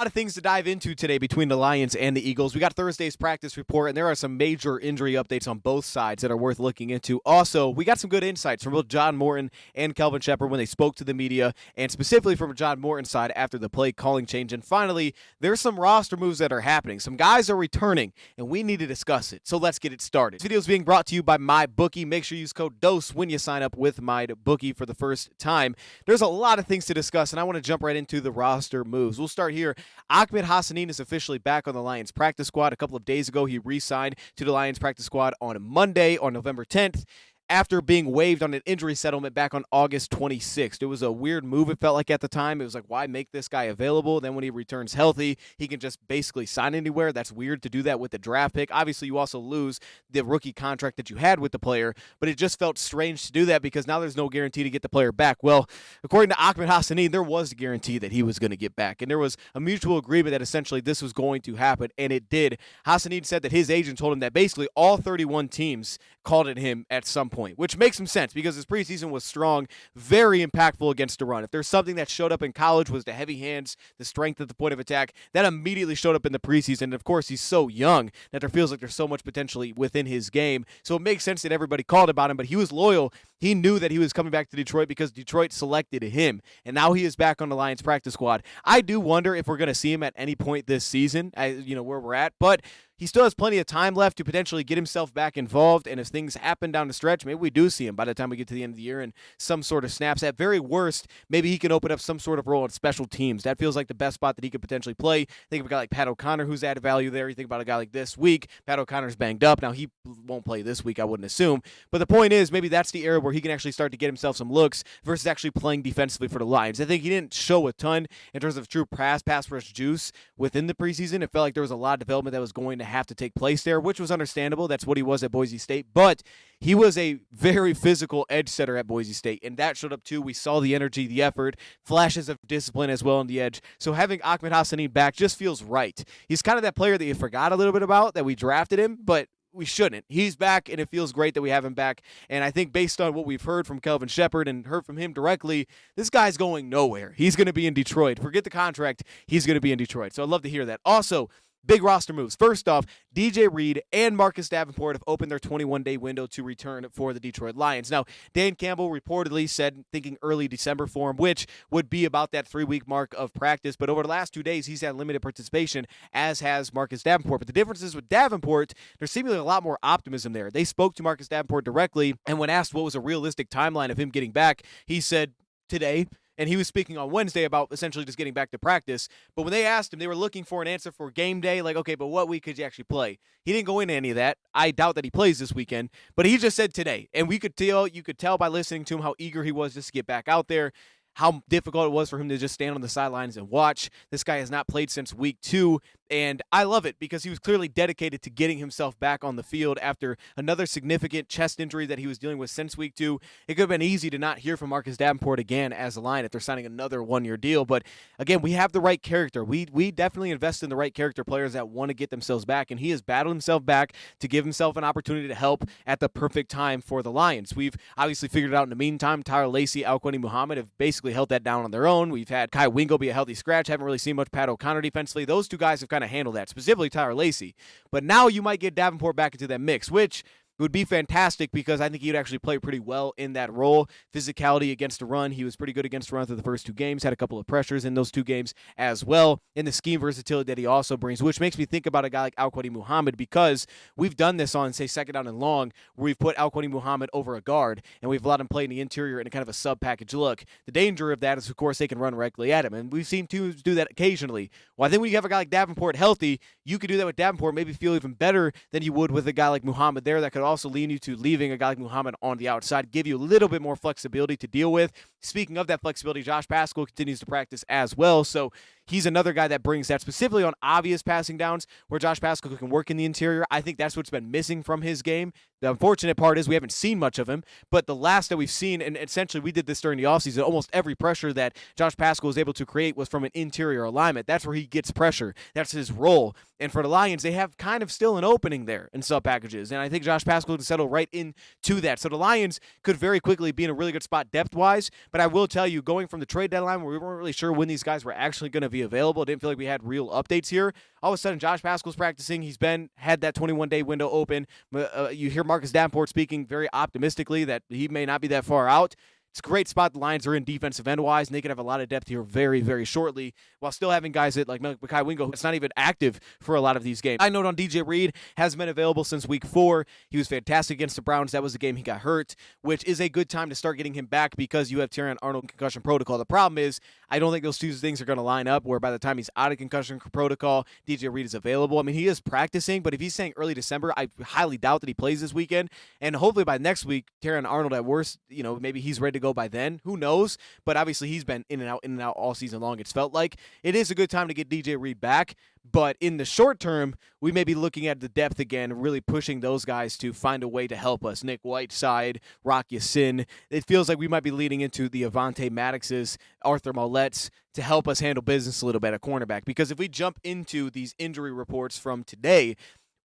A lot of things to dive into today between the Lions and the Eagles. We got Thursday's practice report, and there are some major injury updates on both sides that are worth looking into. Also, we got some good insights from both John Morton and Kelvin Shepard when they spoke to the media, and specifically from John Morton's side after the play calling change. And finally, there's some roster moves that are happening. Some guys are returning, and we need to discuss it. So let's get it started. This video is being brought to you by MyBookie. Make sure you use code DOSE when you sign up with MyBookie for the first time. There's a lot of things to discuss, and I want to jump right into the roster moves. We'll start here. Ahmed Hassanin is officially back on the Lions practice squad. A couple of days ago, he re-signed to the Lions practice squad on Monday, on November 10th. After being waived on an injury settlement back on August 26th. It was a weird move, it felt like at the time. It was like, why make this guy available? Then when he returns healthy, he can just basically sign anywhere. That's weird to do that with the draft pick. Obviously, you also lose the rookie contract that you had with the player, but it just felt strange to do that because now there's no guarantee to get the player back. Well, according to Ahmed Hassanin, there was a guarantee that he was going to get back, and there was a mutual agreement that essentially this was going to happen, and it did. Hassanin said that his agent told him that basically all 31 teams called at him at some point, which makes some sense because his preseason was strong, very impactful against the run. If there's something that showed up in college was the heavy hands, the strength at the point of attack, that immediately showed up in the preseason. And of course, he's so young that there feels like there's so much potentially within his game. So it makes sense that everybody called about him, but he was loyal. He knew that he was coming back to Detroit because Detroit selected him, and now he is back on the Lions practice squad. I do wonder if we're going to see him at any point this season, where we're at, but he still has plenty of time left to potentially get himself back involved, and if things happen down the stretch, maybe we do see him by the time we get to the end of the year in some sort of snaps. At very worst, maybe he can open up some sort of role in special teams. That feels like the best spot that he could potentially play. Think of a guy like Pat O'Connor, who's added value there. You think about a guy like this week. Pat O'Connor's banged up. Now, he won't play this week, I wouldn't assume, but the point is maybe that's the area where he can actually start to get himself some looks versus actually playing defensively for the Lions. I think he didn't show a ton in terms of true pass rush juice within the preseason. It felt like there was a lot of development that was going to have to take place there, which was understandable. That's what he was at Boise State, but he was a very physical edge setter at Boise State, and that showed up too. We saw the energy, the effort, flashes of discipline as well on the edge. So having Ahmed Hassanin back just feels right. He's kind of that player that you forgot a little bit about, that we drafted him, but we shouldn't. He's back, and it feels great that we have him back. And I think based on what we've heard from Kelvin Shepard and heard from him directly, this guy's going nowhere. He's going to be in Detroit. Forget the contract. He's going to be in Detroit. So I'd love to hear that. Also, big roster moves. First off, DJ Reed and Marcus Davenport have opened their 21-day window to return for the Detroit Lions. Now, Dan Campbell reportedly said thinking early December for him, which would be about that 3-week mark of practice. But over the last 2 days, he's had limited participation, as has Marcus Davenport. But the difference is with Davenport, there's seemingly a lot more optimism there. They spoke to Marcus Davenport directly, and when asked what was a realistic timeline of him getting back, he said today. And he was speaking on Wednesday about essentially just getting back to practice. But when they asked him, they were looking for an answer for game day. Like, okay, but what week could you actually play? He didn't go into any of that. I doubt that he plays this weekend. But he just said today. And you could tell by listening to him how eager he was just to get back out there, how difficult it was for him to just stand on the sidelines and watch. This guy has not played since week 2. And I love it because he was clearly dedicated to getting himself back on the field after another significant chest injury that he was dealing with since week 2. It could have been easy to not hear from Marcus Davenport again as a Lion if they're signing another 1-year deal. But again, we have the right character. We definitely invest in the right character players that want to get themselves back. And he has battled himself back to give himself an opportunity to help at the perfect time for the Lions. We've obviously figured it out in the meantime. Tyler Lacey, Alquani Muhammad have basically held that down on their own. We've had Kai Wingo be a healthy scratch. Haven't really seen much Pat O'Connor defensively. Those two guys have kind of handle that, specifically Tyler Lacey. But now you might get Davenport back into that mix, which would be fantastic because I think he'd actually play pretty well in that role. Physicality against the run. He was pretty good against the run through the first 2 games. Had a couple of pressures in those 2 games as well. And the scheme versatility that he also brings, which makes me think about a guy like Alquani Muhammad because we've done this on, say, second down and long, where we've put Alquani Muhammad over a guard, and we've allowed him play in the interior in a kind of a sub-package look. The danger of that is, of course, they can run directly at him, and we've seen teams do that occasionally. Well, I think when you have a guy like Davenport healthy, you could do that with Davenport, maybe feel even better than you would with a guy like Muhammad there. That could also lean you to leaving a guy like Muhammad on the outside, give you a little bit more flexibility to deal with. Speaking of that flexibility, Josh Paschal continues to practice as well, so he's another guy that brings that, specifically on obvious passing downs where Josh Paschal can work in the interior. I think that's what's been missing from his game. The unfortunate part is we haven't seen much of him, but the last that we've seen, and essentially we did this during the offseason, almost every pressure that Josh Paschal was able to create was from an interior alignment. That's where he gets pressure. That's his role. And for the Lions, they have kind of still an opening there in sub packages, and I think Josh Paschal can settle right into that. So the Lions could very quickly be in a really good spot depth-wise, but I will tell you, going from the trade deadline where we weren't really sure when these guys were actually going to be be available. Didn't feel like we had real updates here. All of a sudden, Josh Paschal's practicing. He's had that 21-day window open. You hear Marcus Davenport speaking very optimistically that he may not be that far out. It's a great spot the Lions are in defensive end-wise, and they could have a lot of depth here very, very shortly, while still having guys like Mekhi Wingo, who's not even active for a lot of these games. I note on DJ Reed, hasn't been available since week 4. He was fantastic against the Browns. That was the game he got hurt, which is a good time to start getting him back because you have Terrion Arnold concussion protocol. The problem is, I don't think those two things are going to line up, where by the time he's out of concussion protocol, DJ Reed is available. I mean, he is practicing, but if he's saying early December, I highly doubt that he plays this weekend, and hopefully by next week, Terrion Arnold at worst, maybe he's ready to go by then. Who knows? But obviously he's been in and out all season long. It's felt like it is a good time to get DJ Reed back. But in the short term, we may be looking at the depth again, really pushing those guys to find a way to help us. Nick Whiteside, Rock Ya-Sin. It feels like we might be leading into the Avonte Maddoxes, Arthur Maulet's to help us handle business a little bit at cornerback. Because if we jump into these injury reports from today,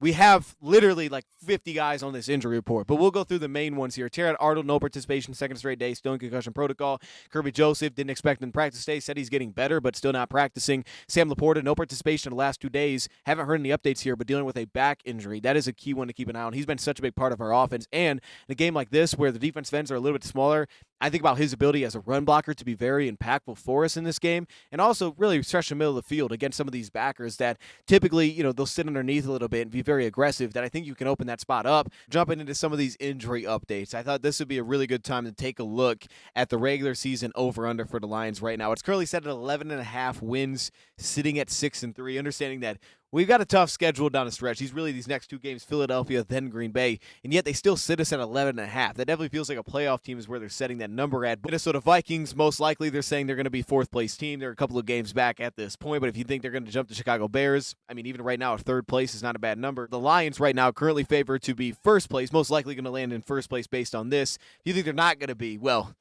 we have literally like 50 guys on this injury report, but we'll go through the main ones here. Terrion Arnold, no participation, second straight day, still in concussion protocol. Kirby Joseph, didn't expect him to practice today, said he's getting better, but still not practicing. Sam Laporta, no participation in the last 2 days. Haven't heard any updates here, but dealing with a back injury. That is a key one to keep an eye on. He's been such a big part of our offense, and in a game like this where the defensive ends are a little bit smaller, I think about his ability as a run blocker to be very impactful for us in this game, and also really stretch the middle of the field against some of these backers that typically, they'll sit underneath a little bit and be very aggressive, that I think you can open that spot up. Jumping into some of these injury updates, I thought this would be a really good time to take a look at the regular season over-under for the Lions right now. It's currently set at 11.5 wins, sitting at 6-3, understanding that we've got a tough schedule down the stretch. These next 2 games, Philadelphia, then Green Bay, and yet they still sit us at 11.5. That definitely feels like a playoff team is where they're setting that number at. Minnesota Vikings, most likely they're saying they're going to be 4th-place team. They're a couple of games back at this point, but if you think they're going to jump the Chicago Bears, I mean, even right now, 3rd place is not a bad number. The Lions right now currently favored to be 1st place, most likely going to land in 1st place based on this. If you think they're not going to be, well,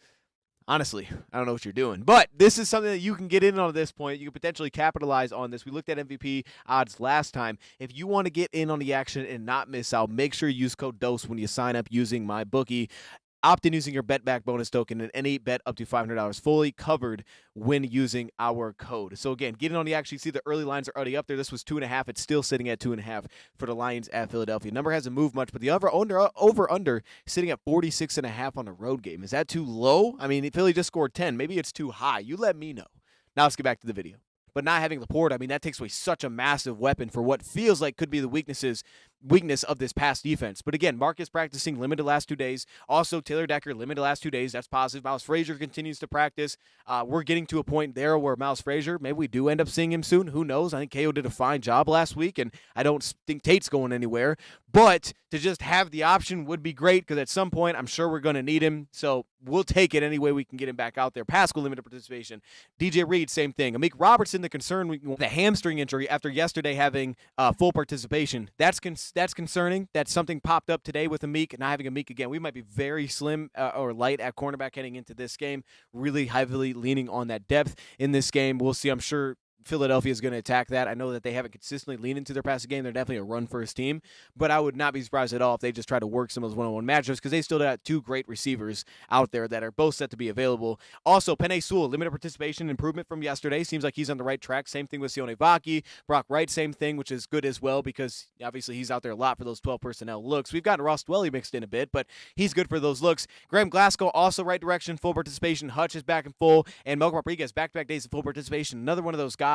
honestly, I don't know what you're doing. But this is something that you can get in on at this point. You can potentially capitalize on this. We looked at MVP odds last time. If you want to get in on the action and not miss out, make sure you use code DOSE when you sign up using MyBookie. Opt in using your bet back bonus token, and any bet up to $500 fully covered when using our code. So again, get in on the action. You see the early lines are already up there. This was 2.5. It's still sitting at 2.5 for the Lions at Philadelphia. Number hasn't moved much, but the over-under sitting at 46.5 on the road game. Is that too low? I mean, Philly just scored 10. Maybe it's too high. You let me know. Now let's get back to the video. But not having Laporta, I mean, that takes away such a massive weapon for what feels like could be the weakness of this past defense. But again, Marcus practicing limited last 2 days. Also, Taylor Decker limited last 2 days. That's positive. Miles Frazier continues to practice. We're getting to a point there where Miles Frazier, maybe we do end up seeing him soon. Who knows? I think KO did a fine job last week, and I don't think Tate's going anywhere. But to just have the option would be great because at some point, I'm sure we're going to need him. So we'll take it any way we can get him back out there. Paschal, limited participation. DJ Reed, same thing. Amik Robertson, the concern with the hamstring injury after yesterday having full participation. That's concerning. That something popped up today with Amik, not having Amik again. We might be very slim or light at cornerback heading into this game, really heavily leaning on that depth in this game. We'll see. I'm sure Philadelphia is going to attack that. I know that they haven't consistently leaned into their passing game. They're definitely a run-first team, but I would not be surprised at all if they just try to work some of those one-on-one matchups because they still got 2 great receivers out there that are both set to be available. Also, Penei Sewell, limited participation improvement from yesterday. Seems like he's on the right track. Same thing with Sione Vaki. Brock Wright, same thing, which is good as well because obviously he's out there a lot for those 12 personnel looks. We've got Ross Dwelly mixed in a bit, but he's good for those looks. Graham Glasgow, also right direction, full participation. Hutch is back in full, and Melvin Rodriguez, back-to-back days of full participation. Another one of those guys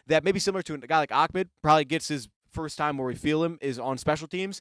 that maybe similar to a guy like Ahmed, probably gets his first time where we feel him is on special teams.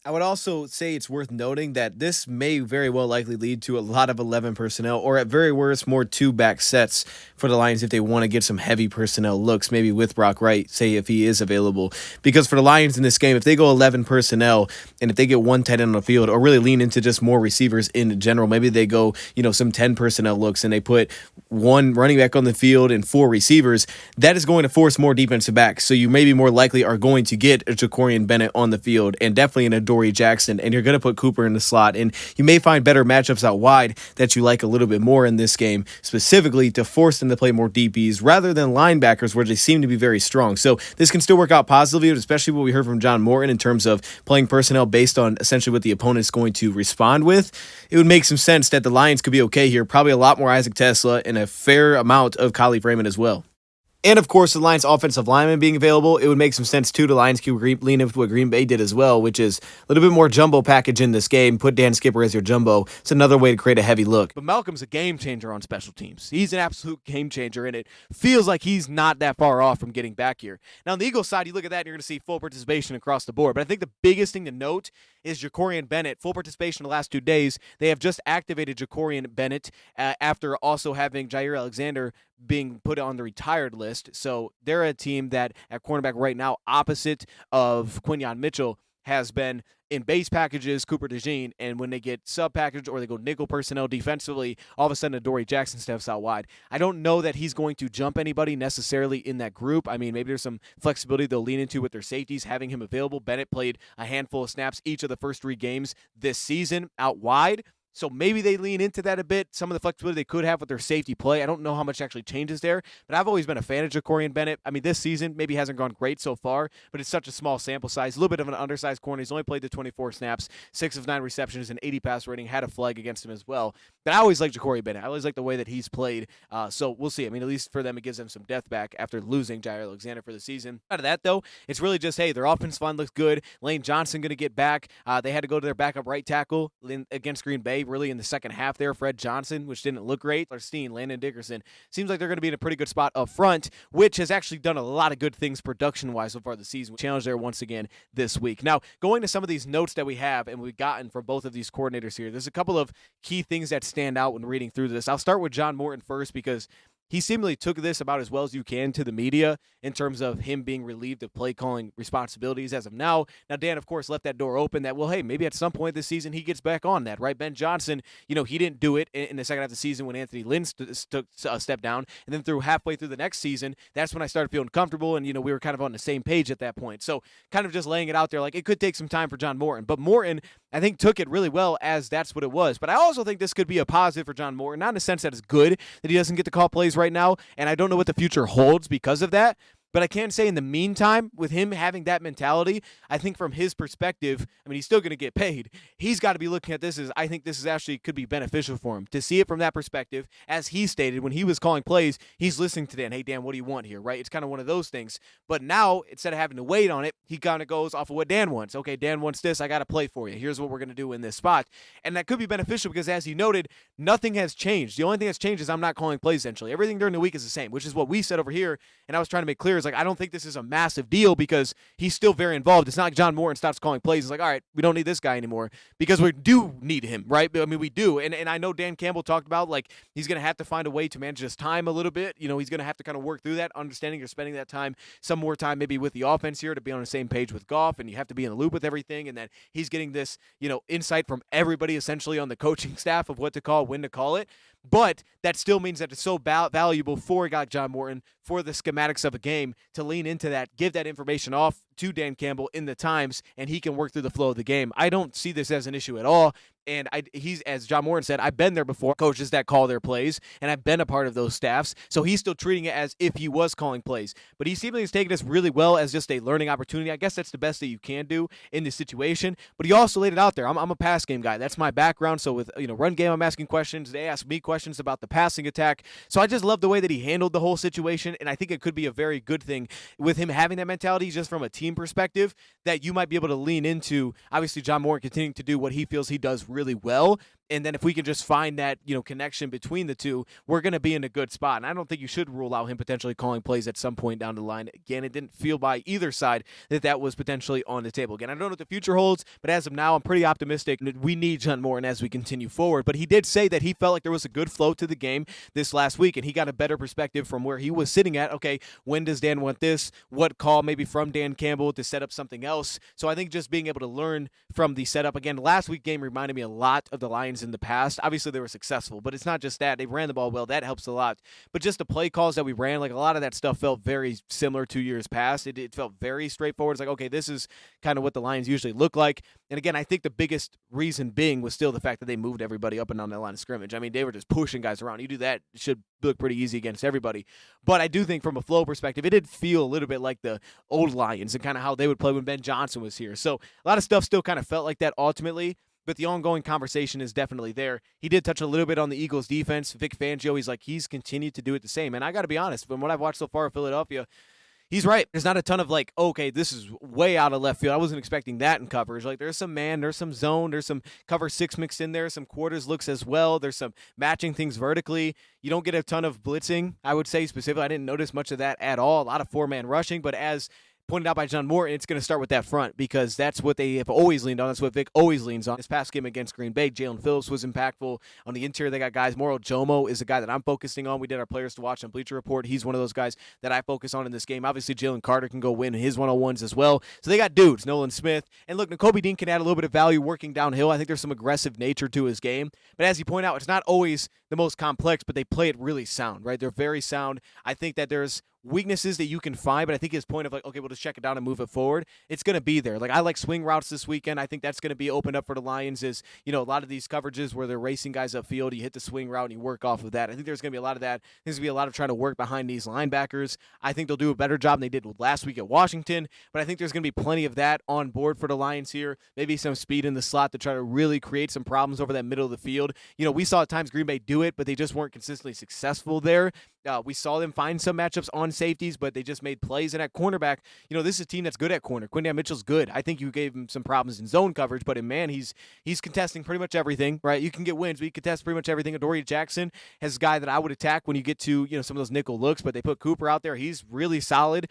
I would also say it's worth noting that this may very well likely lead to a lot of 11 personnel, or at very worst, more 2-back sets for the Lions if they want to get some heavy personnel looks, maybe with Brock Wright, say if he is available. Because for the Lions in this game, if they go 11 personnel, and if they get 1 tight end on the field, or really lean into just more receivers in general, maybe they go, some 10 personnel looks, and they put 1 running back on the field and 4 receivers, that is going to force more defensive backs. So you maybe more likely are going to get a Jacorian Bennett on the field, and definitely an Adoree Jackson, and you're going to put Cooper in the slot, and you may find better matchups out wide that you like a little bit more in this game, specifically to force them to play more DBs rather than linebackers where they seem to be very strong. So this can still work out positively, especially what we heard from John Morton in terms of playing personnel based on essentially what the opponent's going to respond with. It would make some sense that the Lions could be okay here, probably a lot more Isaac Tesla and a fair amount of Khalif Raymond as well. And of course, the Lions' offensive lineman being available, it would make some sense too. The Lions could lean into what Green Bay did as well, which is a little bit more jumbo package in this game. Put Dan Skipper as your jumbo. It's another way to create a heavy look. But Malcolm's a game changer on special teams. He's an absolute game changer, and it feels like he's not that far off from getting back here. Now, on the Eagles side, you look at that, and you're going to see full participation across the board. But I think the biggest thing to note is Jacorian Bennett. Full participation the last 2 days. They have just activated Jacorian Bennett after also having Jair Alexander being put on the retired list. So they're a team that at cornerback right now, opposite of Quinyon Mitchell, has been in base packages, Cooper DeJean, and when they get sub package or they go nickel personnel defensively, all of a sudden Adoree Jackson steps out wide. I don't know that he's going to jump anybody necessarily in that group. I mean, maybe there's some flexibility they'll lean into with their safeties, having him available. Bennett played a handful of snaps each of the first 3 games this season out wide. So maybe they lean into that a bit, some of the flexibility they could have with their safety play. I don't know how much actually changes there, but I've always been a fan of Jacorian Bennett. I mean, this season maybe hasn't gone great so far, but it's such a small sample size. A little bit of an undersized corner. He's only played the 24 snaps, 6 of 9 receptions, and 80 pass rating. Had a flag against him as well. But I always like Jacorian Bennett. I always like the way that he's played. So we'll see. I mean, at least for them, it gives them some depth back after losing Jair Alexander for the season. Out of that, though, it's really just, hey, their offense line looks good. Lane Johnson going to get back. They had to go to their backup right tackle against Green Bay really in the second half there, Fred Johnson, which didn't look great. Steen, Landon Dickerson. Seems like they're going to be in a pretty good spot up front, which has actually done a lot of good things production-wise so far this season. Challenge there once again this week. Now, going to some of these notes that we have and we've gotten from both of these coordinators here, there's a couple of key things that stand out when reading through this. I'll start with John Morton first because he seemingly took this about as well as you can to the media in terms of him being relieved of play calling responsibilities as of now. Now, Dan, of course, left that door open that, well, hey, maybe at some point this season he gets back on that, right? Ben Johnson, he didn't do it in the second half of the season when Anthony Lynn took a step down. And then halfway through the next season, that's when I started feeling comfortable. And, we were kind of on the same page at that point. So kind of just laying it out there, like it could take some time for John Morton. But Morton, I think, took it really well as that's what it was. But I also think this could be a positive for John Morton, not in the sense that it's good that he doesn't get to call plays right now, and I don't know what the future holds because of that. But I can say in the meantime, with him having that mentality, I think from his perspective, I mean, he's still going to get paid. He's got to be looking at this as, I think this is actually could be beneficial for him to see it from that perspective. As he stated, when he was calling plays, he's listening to Dan. Hey, Dan, what do you want here, right? It's kind of one of those things. But now, instead of having to wait on it, he kind of goes off of what Dan wants. Okay, Dan wants this. I got to play for you. Here's what we're going to do in this spot. And that could be beneficial because, as he noted, nothing has changed. The only thing that's changed is I'm not calling plays, essentially. Everything during the week is the same, which is what we said over here. And I was trying to make clear is like, I don't think this is a massive deal because he's still very involved. It's not like John Morton stops calling plays. It's like, all right, we don't need this guy anymore because we do need him, right? I mean, we do. And I know Dan Campbell talked about like he's going to have to find a way to manage his time a little bit. He's going to have to kind of work through that, understanding you're spending that time, some more time maybe with the offense here to be on the same page with Goff, and you have to be in the loop with everything. And then he's getting this, insight from everybody essentially on the coaching staff of what to call, when to call it. But that still means that it's so valuable for a guy like John Morton, for the schematics of a game, to lean into that, give that information off to Dan Campbell in the times, and he can work through the flow of the game. I don't see this as an issue at all. And he's, as John Morton said, I've been there before, coaches that call their plays, and I've been a part of those staffs. So he's still treating it as if he was calling plays. But he seemingly is taking this really well as just a learning opportunity. I guess that's the best that you can do in this situation. But he also laid it out there. I'm a pass game guy. That's my background. So with run game, I'm asking questions. They ask me questions about the passing attack. So I just love the way that he handled the whole situation, and I think it could be a very good thing with him having that mentality just from a team perspective that you might be able to lean into. Obviously, John Morton continuing to do what he feels he does really well. And then if we can just find that, connection between the two, we're going to be in a good spot. And I don't think you should rule out him potentially calling plays at some point down the line. Again, it didn't feel by either side that was potentially on the table. Again, I don't know what the future holds, but as of now, I'm pretty optimistic. We need John Morton as we continue forward. But he did say that he felt like there was a good flow to the game this last week, and he got a better perspective from where he was sitting at. Okay, when does Dan want this? What call maybe from Dan Campbell to set up something else? So I think just being able to learn from the setup. Again, last week's game reminded me a lot of the Lions in the past. Obviously, they were successful, but it's not just that. They ran the ball well. That helps a lot. But just the play calls that we ran, like a lot of that stuff felt very similar to years past. It felt very straightforward. It's like, okay, this is kind of what the Lions usually look like. And again, I think the biggest reason being was still the fact that they moved everybody up and down the line of scrimmage. I mean, they were just pushing guys around. You do that, it should look pretty easy against everybody. But I do think from a flow perspective, it did feel a little bit like the old Lions and kind of how they would play when Ben Johnson was here. So a lot of stuff still kind of felt like that ultimately. but the ongoing conversation is definitely there. He did touch a little bit on the Eagles defense. Vic Fangio, he's continued to do it the same. And I got to be honest, from what I've watched so far of Philadelphia, he's right. There's not a ton of like, okay, this is way out of left field. I wasn't expecting that in coverage. Like there's some man, there's some zone, there's some cover 6 mixed in there, some quarters looks as well. There's some matching things vertically. You don't get a ton of blitzing, I would say specifically. I didn't notice much of that at all. A lot of 4-man rushing, but as pointed out by John Morton, it's going to start with that front because that's what they have always leaned on. That's what Vic always leans on. This past game against Green Bay, Jalen Phillips was impactful. On the interior, they got guys. Moro Jomo is a guy that I'm focusing on. We did our players to watch on Bleacher Report. He's one of those guys that I focus on in this game. Obviously, Jalen Carter can go win his one-on-ones as well. So they got dudes, Nolan Smith. And look, Nakobe Dean can add a little bit of value working downhill. I think there's some aggressive nature to his game. But as you point out, it's not always the most complex, but they play it really sound, right? They're very sound. I think that there's weaknesses that you can find, but I think his point of like, okay, we'll just check it down and move it forward, it's going to be there. Like I like swing routes this weekend. I think that's going to be opened up for the Lions is, a lot of these coverages where they're racing guys upfield, you hit the swing route and you work off of that. I think there's going to be a lot of that. There's going to be a lot of trying to work behind these linebackers. I think they'll do a better job than they did last week at Washington, but I think there's going to be plenty of that on board for the Lions here. Maybe some speed in the slot to try to really create some problems over that middle of the field. We saw at times Green Bay do it, but they just weren't consistently successful there. We saw them find some matchups on safeties, but they just made plays. And at cornerback, this is a team that's good at corner. Quindan Mitchell's good. I think you gave him some problems in zone coverage, but in man, he's contesting pretty much everything, right? You can get wins, but he contests pretty much everything. Adoree Jackson has a guy that I would attack when you get to, some of those nickel looks, but they put Cooper out there. He's really solid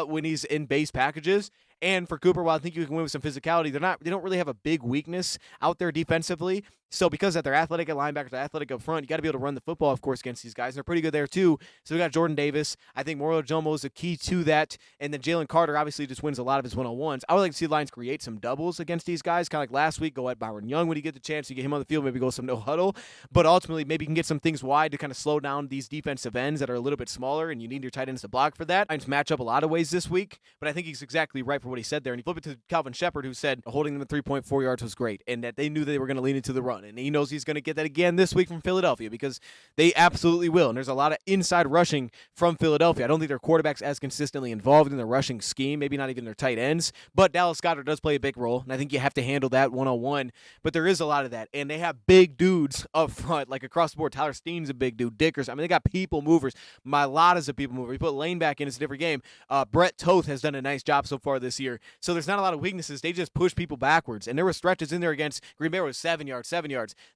when he's in base packages. And for Cooper, while I think you can win with some physicality, they don't really have a big weakness out there defensively. So because that they're athletic at linebackers, they're athletic up front, you got to be able to run the football, of course, against these guys. And they're pretty good there, too. So we got Jordan Davis. I think Moro Jomo is a key to that. And then Jalen Carter obviously just wins a lot of his one-on-ones. I would like to see the Lions create some doubles against these guys, kind of like last week. Go at Byron Young when you get the chance. You get him on the field, maybe go some no huddle. But ultimately, maybe you can get some things wide to kind of slow down these defensive ends that are a little bit smaller, and you need your tight ends to block for that. Lions match up a lot of ways this week, but I think he's exactly right for what he said there. And you flip it to Calvin Shepard, who said holding them at 3.4 yards was great, and that they knew they were going to lean into the run. And he knows he's going to get that again this week from Philadelphia because they absolutely will. And there's a lot of inside rushing from Philadelphia. I don't think their quarterback's as consistently involved in the rushing scheme, maybe not even their tight ends, but Dallas Goedert does play a big role, and I think you have to handle that one-on-one. But there is a lot of that, and they have big dudes up front, like across the board. Tyler Steen's a big dude. Dickers. I mean, they got people movers. Mailata's a people mover. You put Lane back in, it's a different game. Brett Toth has done a nice job so far this year. So there's not a lot of weaknesses. They just push people backwards, and there were stretches in there against Green Bay was 7 yards.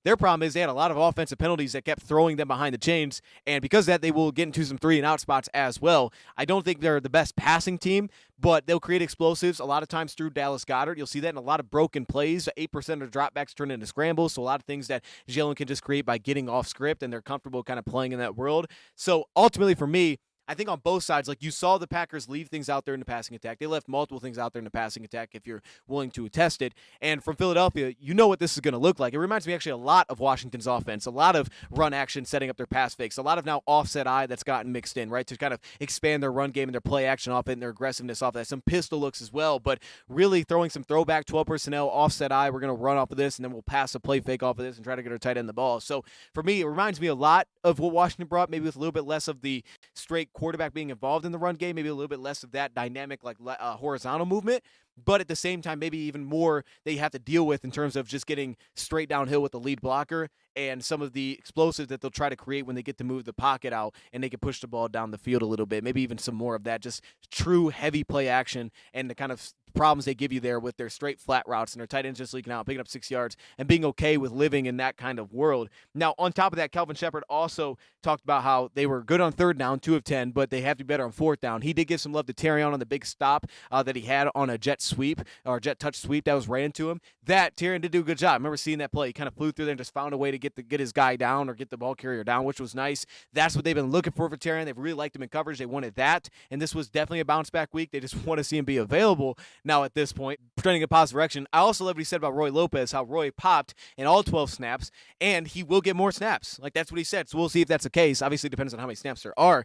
Their problem is they had a lot of offensive penalties that kept throwing them behind the chains, and because of that, they will get into some 3-and-out spots as well. I don't think they're the best passing team, but they'll create explosives a lot of times through Dallas Goedert. You'll see that in a lot of broken plays. 8% of dropbacks turn into scrambles, so a lot of things that Jalen can just create by getting off script, and they're comfortable kind of playing in that world. So ultimately for me, I think on both sides, like you saw the Packers leave things out there in the passing attack. They left multiple things out there in the passing attack if you're willing to attest it. And from Philadelphia, you know what this is going to look like. It reminds me actually a lot of Washington's offense, a lot of run action setting up their pass fakes, a lot of now offset eye that's gotten mixed in, right, to kind of expand their run game and their play action off it and their aggressiveness off that. Some pistol looks as well, but really throwing some throwback 12 personnel, offset eye. We're going to run off of this, and then we'll pass a play fake off of this and try to get our tight end the ball. So for me, it reminds me a lot of what Washington brought, maybe with a little bit less of the straight quarterback being involved in the run game, maybe a little bit less of that dynamic like horizontal movement, but at the same time maybe even more that you have to deal with in terms of just getting straight downhill with the lead blocker and some of the explosives that they'll try to create when they get to move the pocket out and they can push the ball down the field a little bit, maybe even some more of that just true heavy play action and the kind of problems they give you there with their straight flat routes and their tight ends just leaking out, picking up 6 yards, and being okay with living in that kind of world. Now, on top of that, Calvin Shepard also talked about how they were good on third down, 2 of 10, but they have to be better on fourth down. He did give some love to Terrion on the big stop that he had on a jet sweep or jet touch sweep that was ran into him. That Terrion did do a good job. I remember seeing that play. He kind of flew through there and just found a way to get his guy down or get the ball carrier down, which was nice. That's what they've been looking for Terrion. They've really liked him in coverage. They wanted that, and this was definitely a bounce back week. They just want to see him be available now at this point, trending in a positive direction. I also love what he said about Roy Lopez, how Roy popped in all 12 snaps, and he will get more snaps. Like, that's what he said. So we'll see if that's the case. Obviously, it depends on how many snaps there are.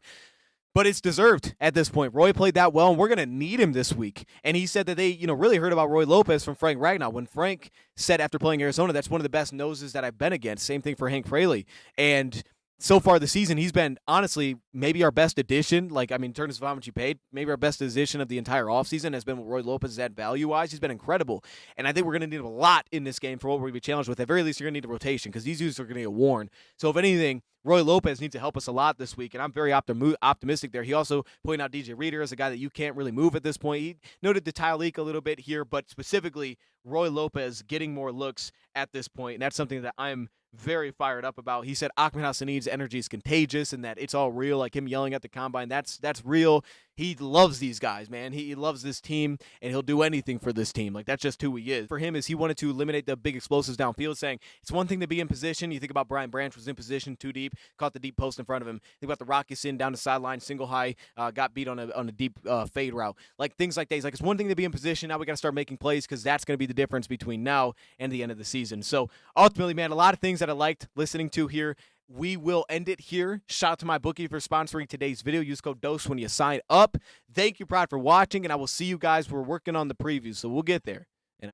But it's deserved at this point. Roy played that well, and we're going to need him this week. And he said that they, really heard about Roy Lopez from Frank Ragnow. When Frank said after playing Arizona, that's one of the best noses that I've been against. Same thing for Hank Fraley. And so far this season, he's been honestly maybe our best addition. Like, I mean, in terms of how much he paid, maybe our best addition of the entire offseason has been what Roy Lopez has had value-wise. He's been incredible. And I think we're going to need a lot in this game for what we're going to be challenged with. At the very least, you're going to need a rotation because these dudes are going to get worn. So if anything, Roy Lopez needs to help us a lot this week, and I'm very optimistic there. He also pointed out DJ Reader as a guy that you can't really move at this point. He noted the Tyleek a little bit here, but specifically Roy Lopez getting more looks at this point, and that's something that I'm very fired up about. He said Ahmed Hassanid's energy is contagious and that it's all real, like him yelling at the combine. That's real. He loves these guys, man. He loves this team, and he'll do anything for this team. Like, that's just who he is. For him, is he wanted to eliminate the big explosives downfield, saying it's one thing to be in position. You think about Brian Branch was in position too deep, caught the deep post in front of him. Think about the Rocky Sin down the sideline, single high, got beat on a deep fade route. Like, things like that. He's like, it's one thing to be in position. Now we got to start making plays because that's going to be the difference between now and the end of the season. So, ultimately, man, a lot of things that I liked listening to here. We will end it here. Shout out to my bookie for sponsoring today's video. Use code DOSE when you sign up. Thank you, Pride, for watching, and I will see you guys. We're working on the preview, so we'll get there.